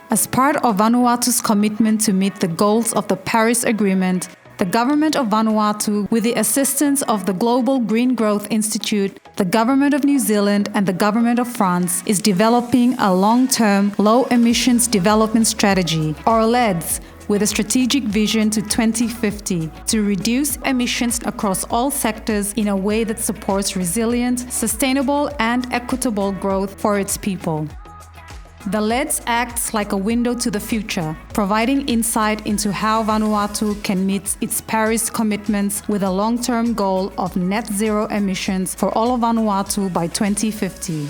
As part of Vanuatu's commitment to meet the goals of the Paris Agreement, the Government of Vanuatu, with the assistance of the Global Green Growth Institute, the Government of New Zealand and the Government of France, is developing a long-term, low-emissions development strategy, or LEDS, with a strategic vision to 2050 to reduce emissions across all sectors in a way that supports resilient, sustainable and equitable growth for its people. The LEDS acts like a window to the future, providing insight into how Vanuatu can meet its Paris commitments with a long-term goal of net zero emissions for all of Vanuatu by 2050.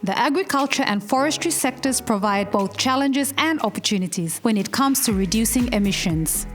The agriculture and forestry sectors provide both challenges and opportunities when it comes to reducing emissions.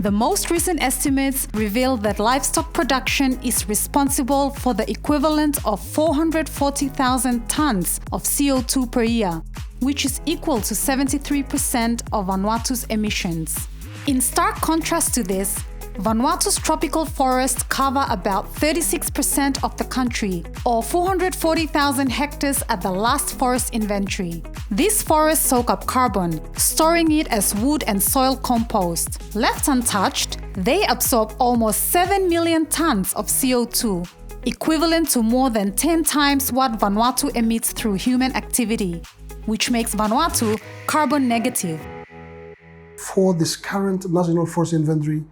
The most recent estimates reveal that livestock production is responsible for the equivalent of 440,000 tons of CO2 per year, which is equal to 73% of Vanuatu's emissions. In stark contrast to this, Vanuatu's tropical forests cover about 36% of the country, or 440,000 hectares at the last forest inventory. These forests soak up carbon, storing it as wood and soil compost. Left untouched, they absorb almost 7 million tons of CO2, equivalent to more than 10 times what Vanuatu emits through human activity, which makes Vanuatu carbon negative. For this current National Forest Inventory,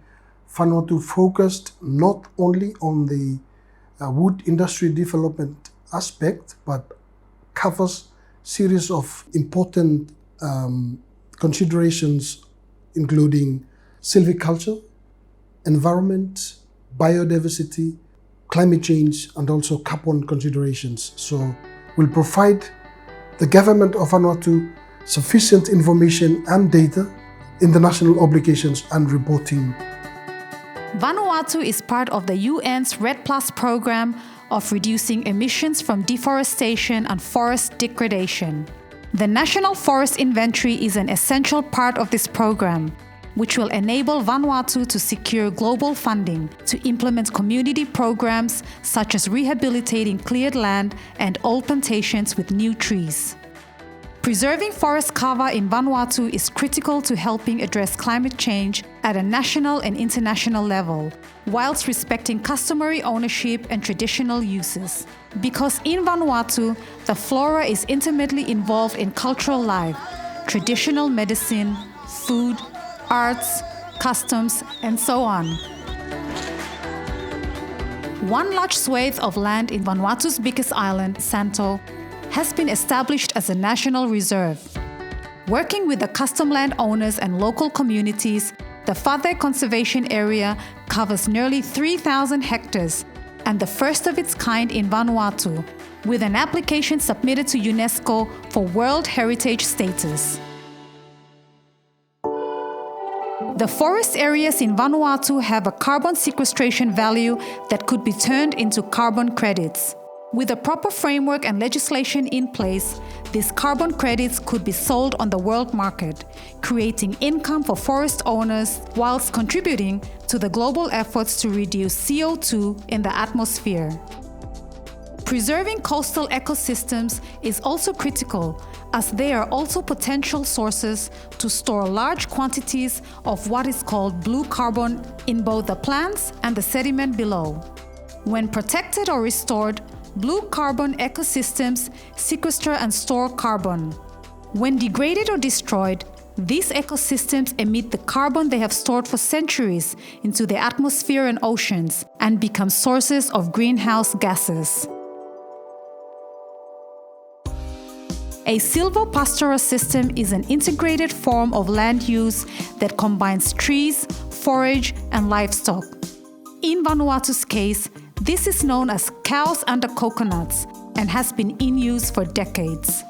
Vanuatu focused not only on the wood industry development aspect, but covers series of important considerations, including silviculture, environment, biodiversity, climate change, and also carbon considerations. So we'll provide the Government of Vanuatu sufficient information and data in the national obligations and reporting. Vanuatu is part of the UN's REDD+ program of reducing emissions from deforestation and forest degradation. The National Forest Inventory is an essential part of this program, which will enable Vanuatu to secure global funding to implement community programs such as rehabilitating cleared land and old plantations with new trees. Preserving forest cover in Vanuatu is critical to helping address climate change at a national and international level, whilst respecting customary ownership and traditional uses. Because in Vanuatu, the flora is intimately involved in cultural life, traditional medicine, food, arts, customs, and so on. One large swathe of land in Vanuatu's biggest island, Santo, has been established as a national reserve. Working with the custom land owners and local communities, the Whātei Conservation Area covers nearly 3,000 hectares and the first of its kind in Vanuatu, with an application submitted to UNESCO for World Heritage status. The forest areas in Vanuatu have a carbon sequestration value that could be turned into carbon credits. With a proper framework and legislation in place, these carbon credits could be sold on the world market, creating income for forest owners whilst contributing to the global efforts to reduce CO2 in the atmosphere. Preserving coastal ecosystems is also critical, as they are also potential sources to store large quantities of what is called blue carbon in both the plants and the sediment below. When protected or restored, blue carbon ecosystems sequester and store carbon. When degraded or destroyed, these ecosystems emit the carbon they have stored for centuries into the atmosphere and oceans and become sources of greenhouse gases. A silvopastoral system is an integrated form of land use that combines trees, forage, and livestock. In Vanuatu's case, this is known as cows under coconuts and has been in use for decades.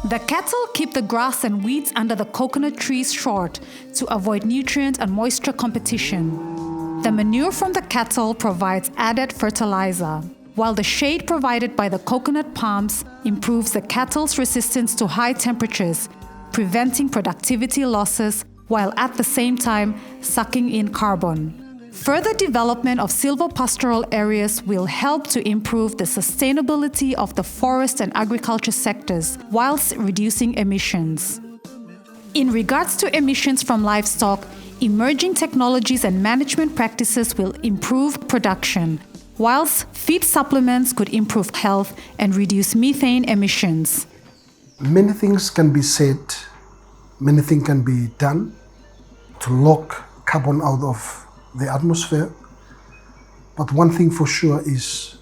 The cattle keep the grass and weeds under the coconut trees short to avoid nutrient and moisture competition. The manure from the cattle provides added fertilizer, while the shade provided by the coconut palms improves the cattle's resistance to high temperatures, preventing productivity losses while at the same time sucking in carbon. Further development of silvopastoral areas will help to improve the sustainability of the forest and agriculture sectors whilst reducing emissions. In regards to emissions from livestock, emerging technologies and management practices will improve production, whilst feed supplements could improve health and reduce methane emissions. Many things can be said, many things can be done to lock carbon out of the atmosphere, but one thing for sure is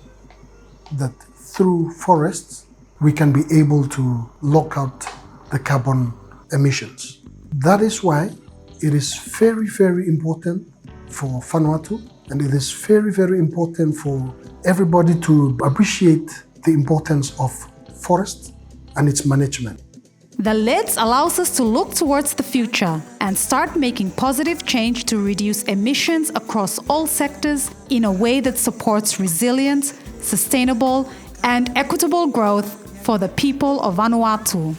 that through forests we can be able to lock out the carbon emissions. That is why it is very, very important for Vanuatu, and it is very, very important for everybody to appreciate the importance of forests and its management. The LEDS allows us to look towards the future and start making positive change to reduce emissions across all sectors in a way that supports resilient, sustainable, and equitable growth for the people of Vanuatu.